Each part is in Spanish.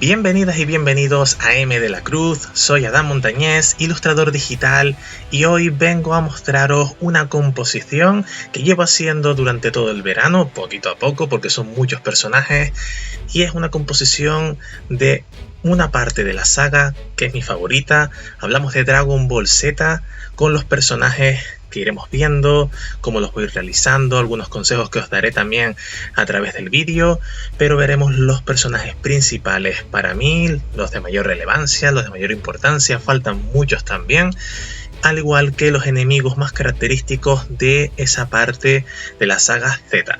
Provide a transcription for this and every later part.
Bienvenidas y bienvenidos a M de la Cruz, soy Adán Montañés, ilustrador digital, y hoy vengo a mostraros una composición que llevo haciendo durante todo el verano, poquito a poco porque son muchos personajes, y es una composición de una parte de la saga que es mi favorita. Hablamos de Dragon Ball Z con los personajes que iremos viendo, cómo los voy realizando, algunos consejos que os daré también a través del vídeo, pero veremos los personajes principales para mí, los de mayor relevancia, los de mayor importancia, faltan muchos también, al igual que los enemigos más característicos de esa parte de la saga Z.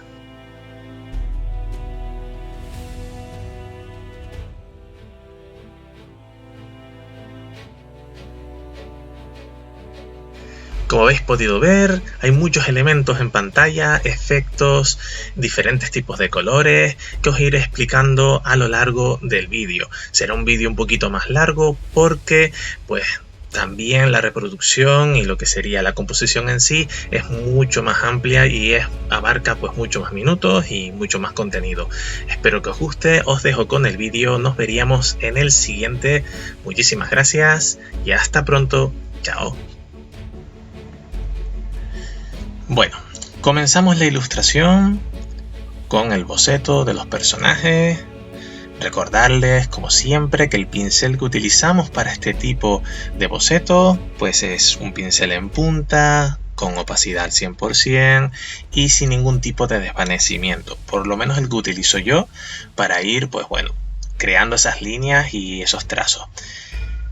Como habéis podido ver, hay muchos elementos en pantalla, efectos, diferentes tipos de colores que os iré explicando a lo largo del vídeo. Será un vídeo un poquito más largo porque pues también la reproducción y lo que sería la composición en sí es mucho más amplia y abarca pues mucho más minutos y mucho más contenido. Espero que os guste, os dejo con el vídeo, nos veríamos en el siguiente. Muchísimas gracias y hasta pronto. Chao. Bueno, comenzamos la ilustración con el boceto de los personajes. Recordarles, como siempre, que el pincel que utilizamos para este tipo de boceto pues es un pincel en punta, con opacidad al 100% y sin ningún tipo de desvanecimiento. Por lo menos el que utilizo yo para ir, pues bueno, creando esas líneas y esos trazos.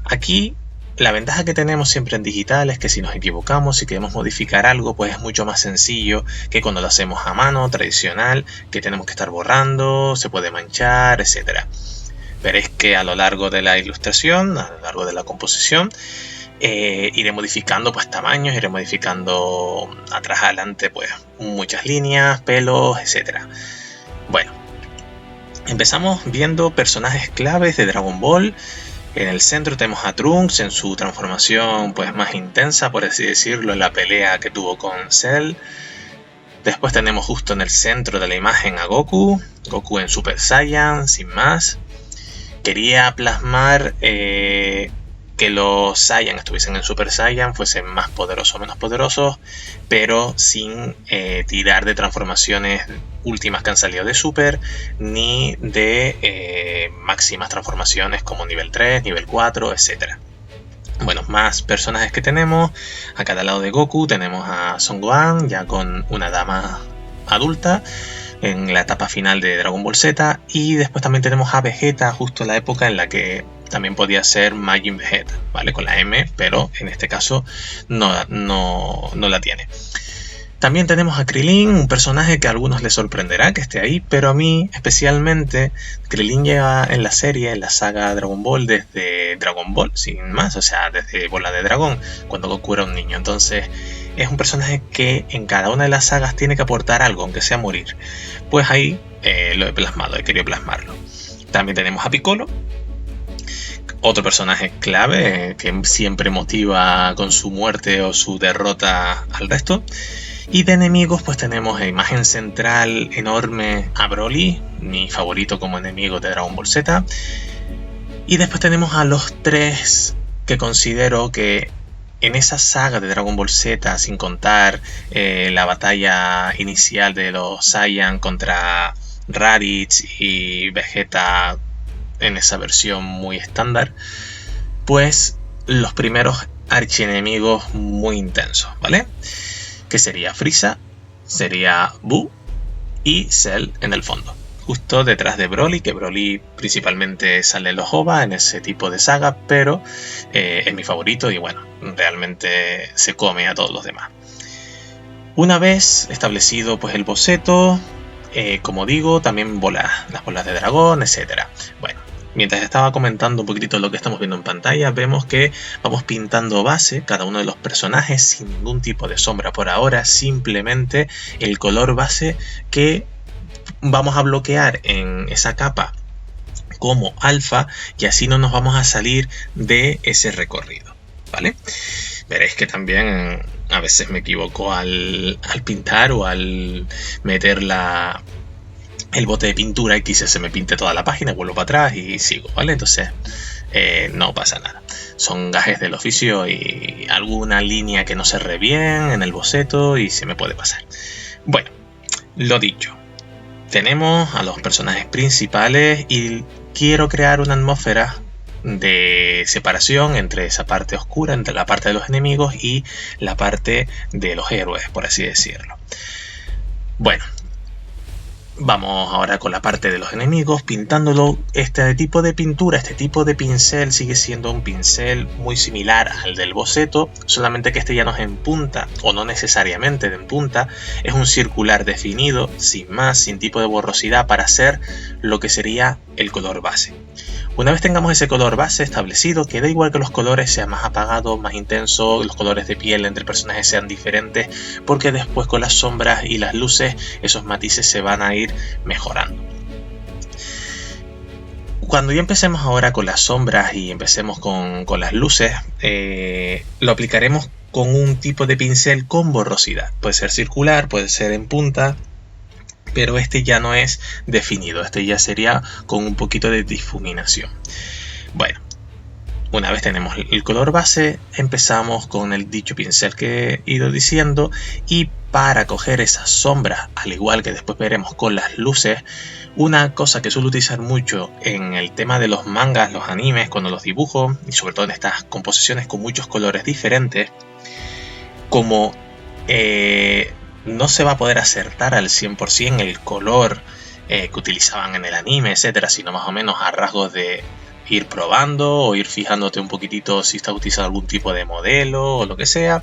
Aquí la ventaja que tenemos siempre en digital es que si nos equivocamos y queremos modificar algo, pues es mucho más sencillo que cuando lo hacemos a mano, tradicional, que tenemos que estar borrando, se puede manchar, etc. Veréis que a lo largo de la ilustración, a lo largo de la composición, iré modificando pues tamaños, iré modificando atrás adelante pues muchas líneas, pelos, etc. Bueno, empezamos viendo personajes claves de Dragon Ball. En el centro tenemos a Trunks en su transformación pues más intensa, por así decirlo, en la pelea que tuvo con Cell. Después tenemos justo en el centro de la imagen a Goku en Super Saiyan, sin más. Quería plasmar que los Saiyan estuviesen en Super Saiyan, fuesen más poderosos o menos poderosos, pero sin tirar de transformaciones últimas que han salido de Super, ni de máximas transformaciones como nivel 3, nivel 4, etc. Bueno, más personajes que tenemos. A cada lado de Goku tenemos a Son Gohan, ya con una dama adulta, en la etapa final de Dragon Ball Z, y después también tenemos a Vegeta, justo en la época en la que también podía ser Majin Vegeta, ¿vale? Con la M, pero en este caso no la tiene. También tenemos a Krillin, un personaje que a algunos les sorprenderá que esté ahí, pero a mí especialmente, Krillin llega en la serie, en la saga Dragon Ball, desde Dragon Ball, sin más, o sea, desde Bola de Dragón, cuando Goku era un niño. Entonces es un personaje que en cada una de las sagas tiene que aportar algo, aunque sea morir. Pues ahí lo he plasmado, he querido plasmarlo. También tenemos a Piccolo, otro personaje clave que siempre motiva con su muerte o su derrota al resto. Y de enemigos pues tenemos en imagen central enorme a Broly, mi favorito como enemigo de Dragon Ball Z. Y después tenemos a los tres que considero que en esa saga de Dragon Ball Z, sin contar la batalla inicial de los Saiyan contra Raditz y Vegeta en esa versión muy estándar, pues los primeros archienemigos muy intensos, ¿vale? Que sería Frieza, sería Buu y Cell en el fondo, justo detrás de Broly, que Broly principalmente sale en los OVA, en ese tipo de saga, pero es mi favorito y bueno, realmente se come a todos los demás. Una vez establecido pues el boceto, como digo, también las bolas de dragón, etc. Bueno, mientras estaba comentando un poquitito lo que estamos viendo en pantalla, vemos que vamos pintando base, cada uno de los personajes, sin ningún tipo de sombra por ahora, simplemente el color base que vamos a bloquear en esa capa como alfa, y así no nos vamos a salir de ese recorrido, ¿vale? Veréis que también a veces me equivoco al pintar o al meter la el bote de pintura y quizás se me pinte toda la página, vuelvo para atrás y sigo, ¿vale? Entonces no pasa nada. Son gajes del oficio y alguna línea que no cerré bien en el boceto y se me puede pasar. Bueno, lo dicho. Tenemos a los personajes principales y quiero crear una atmósfera de separación entre esa parte oscura, entre la parte de los enemigos y la parte de los héroes, por así decirlo. Bueno, vamos ahora con la parte de los enemigos, pintándolo. Este tipo de pintura, este tipo de pincel sigue siendo un pincel muy similar al del boceto, solamente que este ya no es en punta, o no necesariamente en punta, es un circular definido, sin más, sin tipo de borrosidad, para hacer lo que sería el color base. Una vez tengamos ese color base establecido, que da igual que los colores sean más apagados, más intensos, los colores de piel entre personajes sean diferentes, porque después con las sombras y las luces esos matices se van a ir mejorando. Cuando ya empecemos ahora con las sombras y empecemos con las luces, lo aplicaremos con un tipo de pincel con borrosidad. Puede ser circular, puede ser en punta, pero este ya no es definido, este ya sería con un poquito de difuminación. Bueno, una vez tenemos el color base, empezamos con el dicho pincel que he ido diciendo, y para coger esas sombras, al igual que después veremos con las luces, una cosa que suelo utilizar mucho en el tema de los mangas, los animes, cuando los dibujo, y sobre todo en estas composiciones con muchos colores diferentes, como no se va a poder acertar al 100% el color que utilizaban en el anime, etcétera, sino más o menos a rasgos de ir probando o ir fijándote un poquitito si estás utilizando algún tipo de modelo o lo que sea.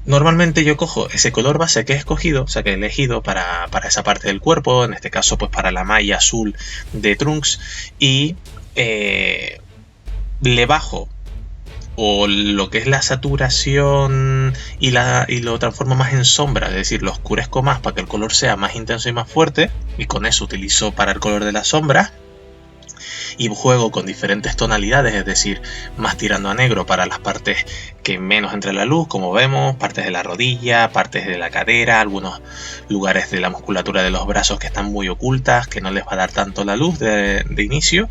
Normalmente yo cojo ese color base que he escogido, o sea que he elegido para esa parte del cuerpo, en este caso pues para la malla azul de Trunks, y le bajo o lo que es la saturación y lo transformo más en sombra, es decir, lo oscurezco más para que el color sea más intenso y más fuerte, y con eso utilizo para el color de la sombra, y juego con diferentes tonalidades, es decir, más tirando a negro para las partes que menos entra la luz, como vemos, partes de la rodilla, partes de la cadera, algunos lugares de la musculatura de los brazos que están muy ocultas, que no les va a dar tanto la luz de inicio,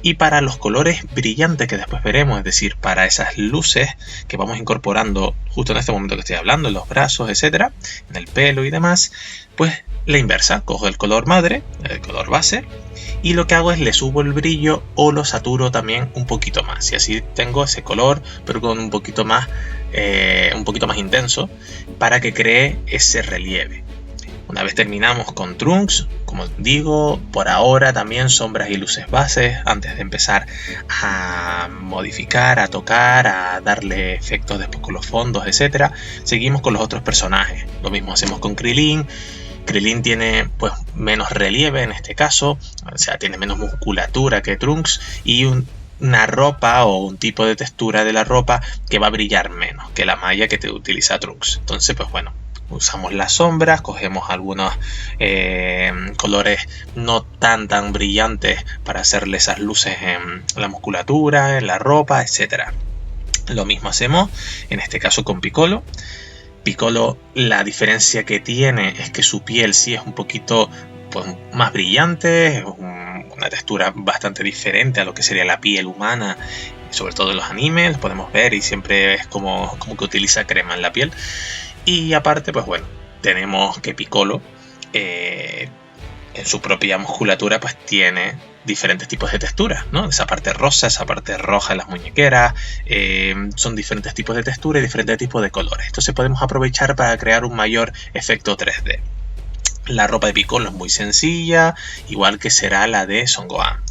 y para los colores brillantes que después veremos, es decir, para esas luces que vamos incorporando justo en este momento que estoy hablando, en los brazos, etcétera, en el pelo y demás, pues la inversa, cojo el color madre, el color base, y lo que hago es le subo el brillo o lo saturo también un poquito más, y así tengo ese color pero con un poquito más intenso, para que cree ese relieve. Una vez terminamos con Trunks, como digo, por ahora también sombras y luces bases antes de empezar a modificar, a tocar, a darle efectos después con los fondos, etcétera. Seguimos con los otros personajes, lo mismo hacemos con Krillin. Krillin tiene pues menos relieve en este caso, o sea, tiene menos musculatura que Trunks, y una ropa o un tipo de textura de la ropa que va a brillar menos que la malla que te utiliza Trunks. Entonces, pues bueno, usamos las sombras, cogemos algunos colores no tan brillantes para hacerle esas luces en la musculatura, en la ropa, etcétera. Lo mismo hacemos en este caso con Piccolo. Piccolo, la diferencia que tiene es que su piel sí es un poquito pues, más brillante, es una textura bastante diferente a lo que sería la piel humana, sobre todo en los animes, lo podemos ver y siempre es como que utiliza crema en la piel. Y aparte, pues bueno, tenemos que Piccolo en su propia musculatura pues tiene diferentes tipos de texturas, ¿no? Esa parte rosa, esa parte roja en las muñequeras, son diferentes tipos de textura y diferentes tipos de colores. Entonces podemos aprovechar para crear un mayor efecto 3D. La ropa de Piccolo es muy sencilla, igual que será la de Son Gohan.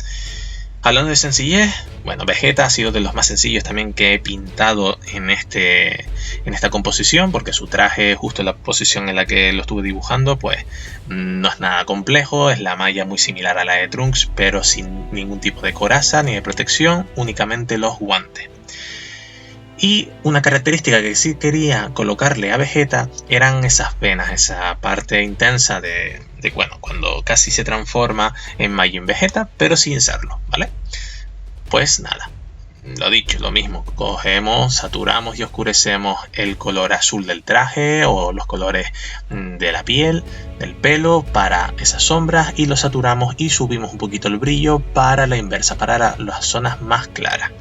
Hablando de sencillez, bueno, Vegeta ha sido de los más sencillos también que he pintado en esta composición, porque su traje, justo en la posición en la que lo estuve dibujando, pues no es nada complejo, es la malla muy similar a la de Trunks, pero sin ningún tipo de coraza ni de protección, únicamente los guantes. Y una característica que sí quería colocarle a Vegeta eran esas venas, esa parte intensa de bueno, cuando casi se transforma en Majin Vegeta, pero sin serlo, ¿vale? Pues nada, lo dicho, lo mismo, cogemos, saturamos y oscurecemos el color azul del traje o los colores de la piel, del pelo para esas sombras, y lo saturamos y subimos un poquito el brillo para la inversa, para las zonas más claras.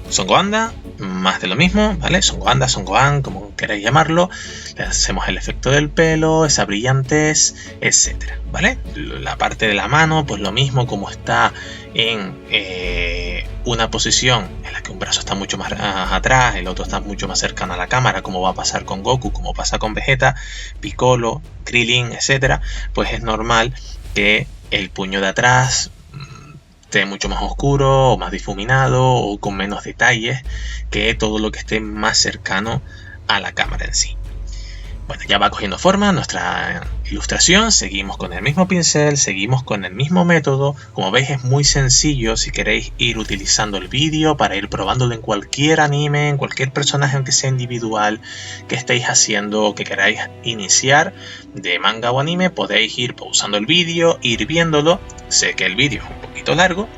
Son Goanda, más de lo mismo, ¿vale? Son Goanda, Son Gohan, como queráis llamarlo. Le hacemos el efecto del pelo, esa brillantez, etcétera, ¿vale? La parte de la mano, pues lo mismo, como está en una posición en la que un brazo está mucho más atrás, el otro está mucho más cercano a la cámara, como va a pasar con Goku, como pasa con Vegeta, Piccolo, Krillin, etcétera, pues es normal que el puño de atrás esté mucho más oscuro o más difuminado o con menos detalles que todo lo que esté más cercano a la cámara en sí. Bueno, ya va cogiendo forma nuestra ilustración, seguimos con el mismo pincel, seguimos con el mismo método. Como veis, es muy sencillo si queréis ir utilizando el vídeo para ir probándolo en cualquier anime, en cualquier personaje, aunque sea individual, que estéis haciendo o que queráis iniciar de manga o anime. Podéis ir pausando el vídeo, ir viéndolo. Sé que el vídeo es un poquito largo,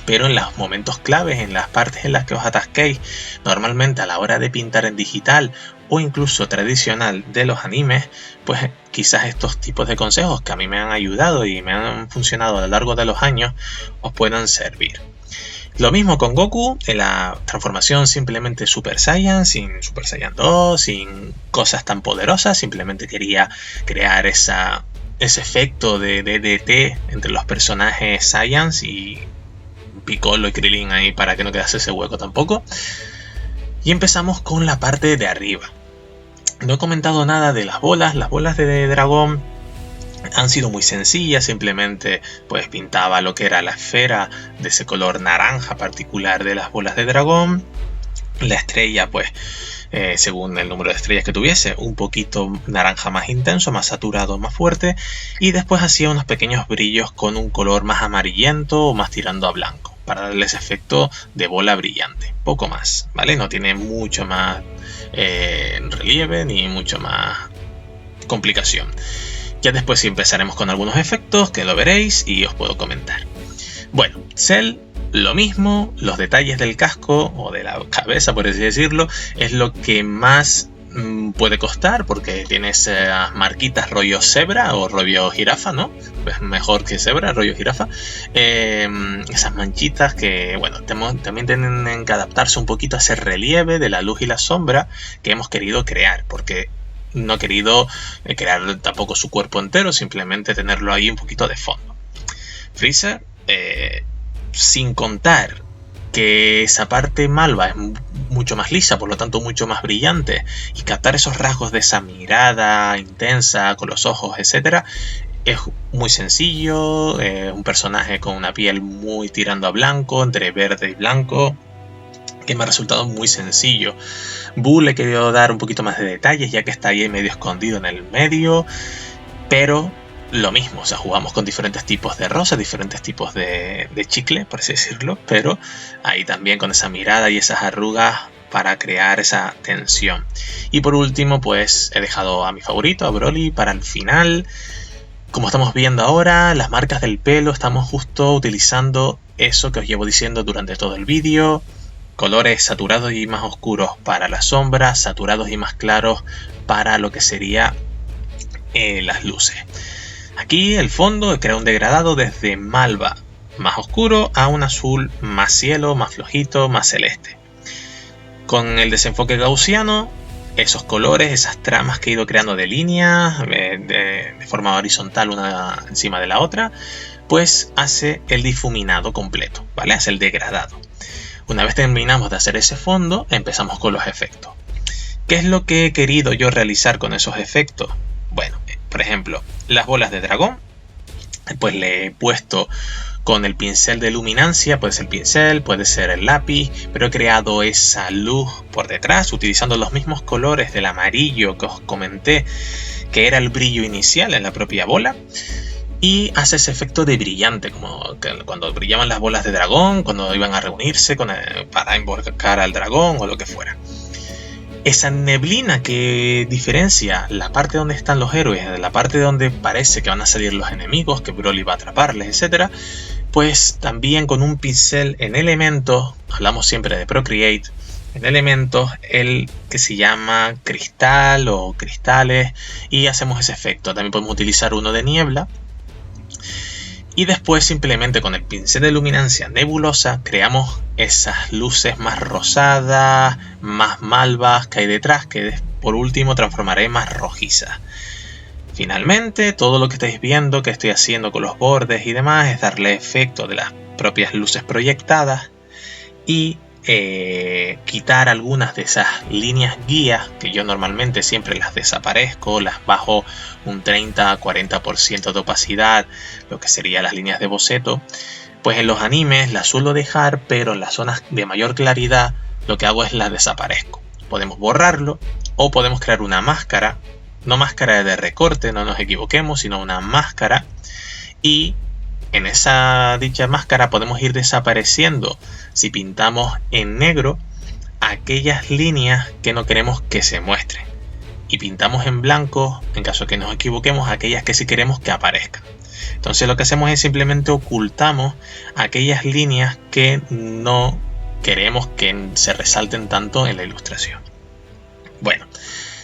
pero en los momentos claves, en las partes en las que os atasquéis normalmente a la hora de pintar en digital o incluso tradicional de los animes, pues quizás estos tipos de consejos que a mí me han ayudado y me han funcionado a lo largo de los años os puedan servir. Lo mismo con Goku, en la transformación simplemente Super Saiyan, sin Super Saiyan 2, sin cosas tan poderosas, simplemente quería crear ese efecto de DDT entre los personajes Saiyans y Piccolo y Krillin ahí para que no quedase ese hueco tampoco. Y empezamos con la parte de arriba. No he comentado nada de las bolas de dragón han sido muy sencillas, simplemente pues pintaba lo que era la esfera de ese color naranja particular de las bolas de dragón. La estrella pues según el número de estrellas que tuviese, un poquito naranja más intenso, más saturado, más fuerte, y después hacía unos pequeños brillos con un color más amarillento o más tirando a blanco para darles efecto de bola brillante, poco más, ¿vale? No tiene mucho más relieve ni mucho más complicación. Ya después sí empezaremos con algunos efectos que lo veréis y os puedo comentar. Bueno, Cell, lo mismo, los detalles del casco o de la cabeza, por así decirlo, es lo que más puede costar, porque tiene esas marquitas rollo cebra o rollo jirafa, ¿no? Pues mejor que cebra, rollo jirafa. Esas manchitas que, bueno, también tienen que adaptarse un poquito a ese relieve de la luz y la sombra que hemos querido crear, porque no he querido crear tampoco su cuerpo entero, simplemente tenerlo ahí un poquito de fondo. Freezer, sin contar que esa parte malva es mucho más lisa, por lo tanto mucho más brillante, y captar esos rasgos de esa mirada intensa con los ojos, etcétera, es muy sencillo. Un personaje con una piel muy tirando a blanco, entre verde y blanco, que me ha resultado muy sencillo. Buu le he querido dar un poquito más de detalles, ya que está ahí medio escondido en el medio, pero lo mismo, o sea, jugamos con diferentes tipos de rosa, diferentes tipos de chicle, por así decirlo, pero ahí también con esa mirada y esas arrugas para crear esa tensión. Y por último, pues he dejado a mi favorito, a Broly, para el final. Como estamos viendo ahora, las marcas del pelo, estamos justo utilizando eso que os llevo diciendo durante todo el vídeo. Colores saturados y más oscuros para las sombras, saturados y más claros para lo que sería las luces. Aquí el fondo crea un degradado desde malva más oscuro a un azul más cielo, más flojito, más celeste. Con el desenfoque gaussiano, esos colores, esas tramas que he ido creando de líneas de forma horizontal una encima de la otra, pues hace el difuminado completo, ¿vale? Hace el degradado. Una vez terminamos de hacer ese fondo, empezamos con los efectos. ¿Qué es lo que he querido yo realizar con esos efectos? Bueno, por ejemplo, las bolas de dragón, pues le he puesto con el pincel de luminancia, puede ser el pincel, puede ser el lápiz, pero he creado esa luz por detrás utilizando los mismos colores del amarillo que os comenté, que era el brillo inicial en la propia bola. Y hace ese efecto de brillante, como cuando brillaban las bolas de dragón, cuando iban a reunirse para invocar al dragón o lo que fuera. Esa neblina que diferencia la parte donde están los héroes de la parte donde parece que van a salir los enemigos, que Broly va a atraparles, etc., pues también con un pincel en Elementos, hablamos siempre de Procreate, en Elementos el que se llama cristal o cristales, y hacemos ese efecto. También podemos utilizar uno de niebla. Y después simplemente con el pincel de luminancia nebulosa creamos esas luces más rosadas, más malvas que hay detrás, que por último transformaré más rojizas. Finalmente, todo lo que estáis viendo que estoy haciendo con los bordes y demás es darle efecto de las propias luces proyectadas y quitar algunas de esas líneas guías, que yo normalmente siempre las desaparezco, las bajo un 30-40% de opacidad, lo que serían las líneas de boceto. Pues en los animes las suelo dejar, pero en las zonas de mayor claridad lo que hago es las desaparezco. Podemos borrarlo o podemos crear una máscara, no máscara de recorte, no nos equivoquemos, sino una máscara, y en esa dicha máscara podemos ir desapareciendo, si pintamos en negro, aquellas líneas que no queremos que se muestren, y pintamos en blanco, en caso que nos equivoquemos, aquellas que sí queremos que aparezcan. Entonces lo que hacemos es simplemente ocultamos aquellas líneas que no queremos que se resalten tanto en la ilustración. Bueno,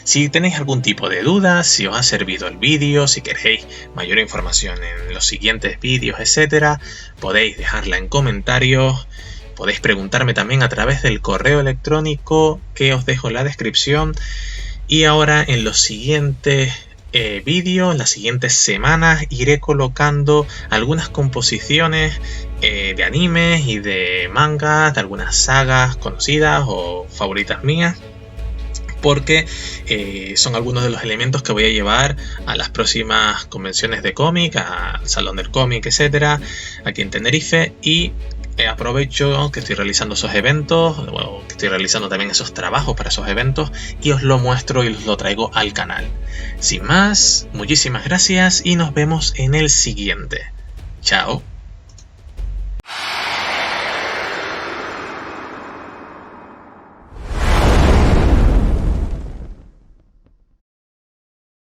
si tenéis algún tipo de duda, si os ha servido el vídeo, si queréis mayor información en los siguientes vídeos, etcétera, podéis dejarla en comentarios. Podéis preguntarme también a través del correo electrónico que os dejo en la descripción. Y ahora en los siguientes vídeos, en las siguientes semanas, iré colocando algunas composiciones de animes y de mangas, de algunas sagas conocidas o favoritas mías, porque son algunos de los elementos que voy a llevar a las próximas convenciones de cómic, al Salón del Cómic, etcétera, aquí en Tenerife. Y aprovecho que estoy realizando esos eventos, o que estoy realizando también esos trabajos para esos eventos, y os lo muestro y os lo traigo al canal. Sin más, muchísimas gracias y nos vemos en el siguiente. Chao.